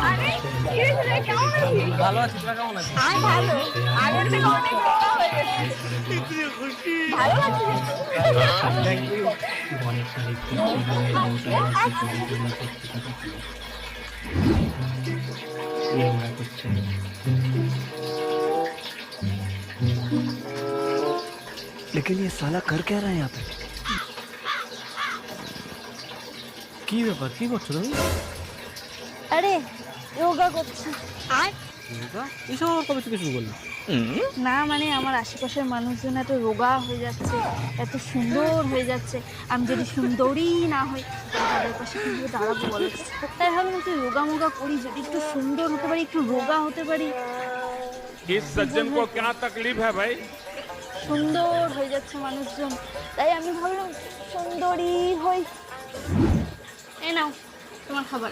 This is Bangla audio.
আরে কি হয়েছে রে, কেমন আছিস? ভালো আছি, তোরা কেমন আছিস? আমি ভালো। আগের থেকে অনেক রোগা হয়ে গেছি। ভালো লাগছে থ্যাংক ইউ। लेकिन ये साला कर क्या रहा है यहाँ पे? কি ব্যাপার, কি করছো তুমি? আরে যোগা করছি। আর যোগা? এসব আবার কবে থেকে শুরু করলে? না মানে আমার আশেপাশের মানুষজন এত রোগা হয়ে যাচ্ছে, এত সুন্দর হয়ে যাচ্ছে, আমি যদি সুন্দরী না হই তাদের পাশে কিভাবে দাঁড়াবো বলো? তাই ভাবলাম একটু রোগা মোগা করি, যদি একটু সুন্দর হতে পারি, একটু রোগা হতে পারি। इस सज्जन को क्या तकलीफ है भाई? সুন্দর হয়ে যাচ্ছে মানুষজন, তাই আমি ভাবলাম সুন্দরী হই। এই নাও তোমার খাবার।